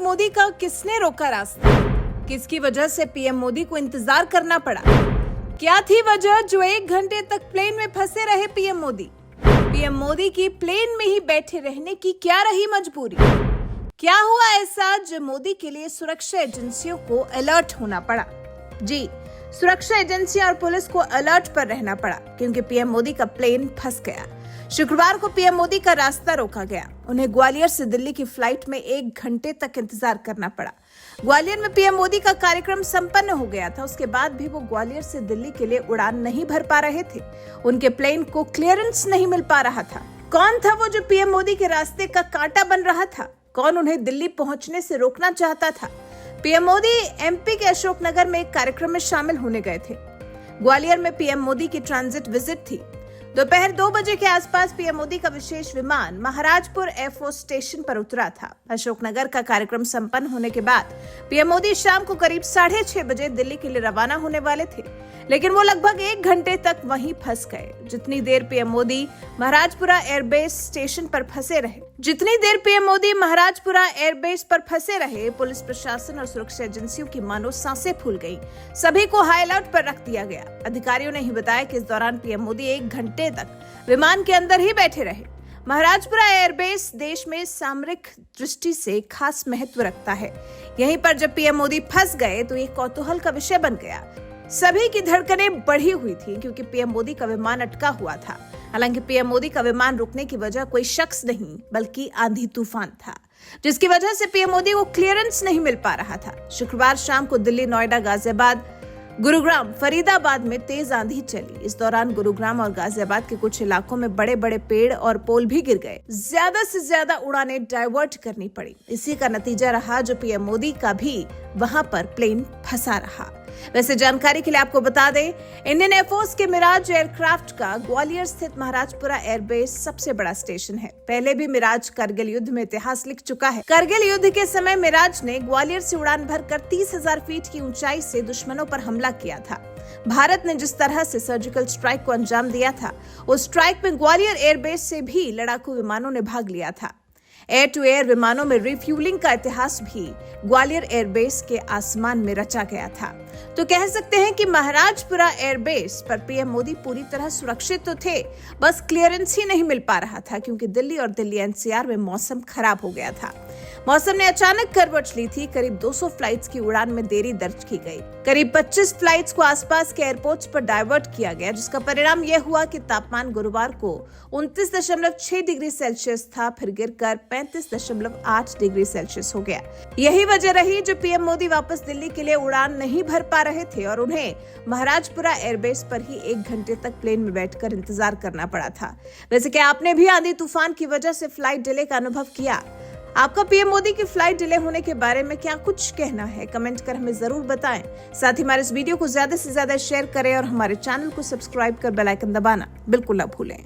मोदी का किसने रोका रास्ता? किसकी वजह से पीएम मोदी को इंतजार करना पड़ा? क्या थी वजह जो 1 घंटे तक प्लेन में फंसे रहे पीएम मोदी? पीएम मोदी की प्लेन में ही बैठे रहने की क्या रही मजबूरी? क्या हुआ ऐसा जो मोदी के लिए सुरक्षा एजेंसियों को अलर्ट होना पड़ा? जी, सुरक्षा एजेंसियां और पुलिस को अलर्ट पर रहना पड़ा क्योंकि पीएम मोदी का प्लेन फंस गया। शुक्रवार को पीएम मोदी का रास्ता रोका गया। उन्हें ग्वालियर से दिल्ली की फ्लाइट में 1 घंटे तक इंतजार करना पड़ा। ग्वालियर में पीएम मोदी का कार्यक्रम संपन्न हो गया था। उसके बाद भी वो ग्वालियर से दिल्ली के लिए उड़ान नहीं भर पा रहे थे। उनके प्लेन को क्लियरेंस नहीं मिल पा रहा था। कौन था वो जो पीएम मोदी के रास्ते का कांटा बन रहा था? कौन उन्हें दिल्ली पहुंचने से रोकना चाहता था? पीएम मोदी एमपी के अशोकनगर में एक कार्यक्रम में शामिल होने गए थे। ग्वालियर में पीएम मोदी की ट्रांजिट विजिट थी। दोपहर 2 बजे के आसपास पीएम मोदी का विशेष विमान महाराजपुर एयरफोर्स स्टेशन पर उतरा था। अशोकनगर का कार्यक्रम संपन्न होने के बाद पीएम मोदी शाम को करीब 6:30 बजे दिल्ली के लिए रवाना होने वाले थे, लेकिन वो लगभग 1 घंटे तक वहीं फंस गए। जितनी देर PM Modi Maharajpura airbase station पर फंसे रहे, पुलिस प्रशासन और सुरक्षा एजेंसियों की मानो सांसें फूल गईं। सभी को हाई अलर्ट पर रख दिया गया। अधिकारियों ने ही बताया कि इस दौरान पीएम मोदी 1 घंटे तक विमान के अंदर ही बैठे रहे। महाराजपुरा एयरबेस देश में सामरिक दृष्टि से खास महत्व रखता है। यहीं पर जब पीएम मोदी फंस गए तो ये कौतूहल का विषय बन गया। सभी की धड़कनें बढ़ी हुई थी क्योंकि पीएम मोदी का विमान अटका हुआ था। हालांकि पीएम मोदी का विमान रुकने की वजह कोई शख्स नहीं बल्कि आंधी तूफान था, जिसकी वजह से पीएम मोदी को क्लियरेंस नहीं मिल पा रहा था। शुक्रवार शाम को दिल्ली, नोएडा, गाजियाबाद, गुरुग्राम, फरीदाबाद में तेज आंधी चली। इस दौरान गुरुग्राम और गाजियाबाद के कुछ इलाकों में बड़े बड़े पेड़ और पोल भी गिर गए। ज्यादा से ज्यादा उड़ानें डाइवर्ट करनी पड़ी। इसी का नतीजा रहा जो पीएम मोदी का भी वहां पर प्लेन फंसा रहा। वैसे जानकारी के लिए आपको बता दें, इंडियन एयरफोर्स के मिराज एयरक्राफ्ट का ग्वालियर स्थित महाराजपुरा एयरबेस सबसे बड़ा स्टेशन है। पहले भी मिराज करगिल युद्ध में इतिहास लिख चुका है। करगिल युद्ध के समय मिराज ने ग्वालियर से उड़ान भरकर 30,000 फीट की ऊंचाई से दुश्मनों पर हमला किया था। भारत ने जिस तरह से सर्जिकल स्ट्राइक को अंजाम दिया था, उस स्ट्राइक में ग्वालियर एयरबेस से भी लड़ाकू विमानों ने भाग लिया था। एयर टू एयर विमानों में रिफ्यूलिंग का इतिहास भी ग्वालियर एयरबेस के आसमान में रचा गया था। तो कह सकते हैं कि महाराजपुरा एयरबेस पर पीएम मोदी पूरी तरह सुरक्षित तो थे, बस क्लियरेंस ही नहीं मिल पा रहा था क्योंकि दिल्ली और दिल्ली एनसीआर में मौसम खराब हो गया था। मौसम ने अचानक करवट ली थी। करीब 200 फ्लाइट्स की उड़ान में देरी दर्ज की गई। करीब 25 फ्लाइट्स को आसपास के एयरपोर्ट्स पर डाइवर्ट किया गया, जिसका परिणाम यह हुआ कि तापमान गुरुवार को 29.6 डिग्री सेल्सियस था, फिर गिरकर 35.8 डिग्री सेल्सियस हो गया। यही वजह रही जो पीएम मोदी वापस दिल्ली के लिए उड़ान नहीं भर पा रहे थे और उन्हें महाराजपुरा एयरबेस पर ही 1 घंटे तक प्लेन में बैठकर इंतजार करना पड़ा था। वैसे क्या आपने भी आंधी तूफान की वजह से फ्लाइट डिले का अनुभव किया? आपका पीएम मोदी की फ्लाइट डिले होने के बारे में क्या कुछ कहना है? कमेंट कर हमें जरूर बताएं। साथ ही हमारे इस वीडियो को ज्यादा से ज्यादा शेयर करें और हमारे चैनल को सब्सक्राइब कर बेल आइकन दबाना बिल्कुल न भूलें।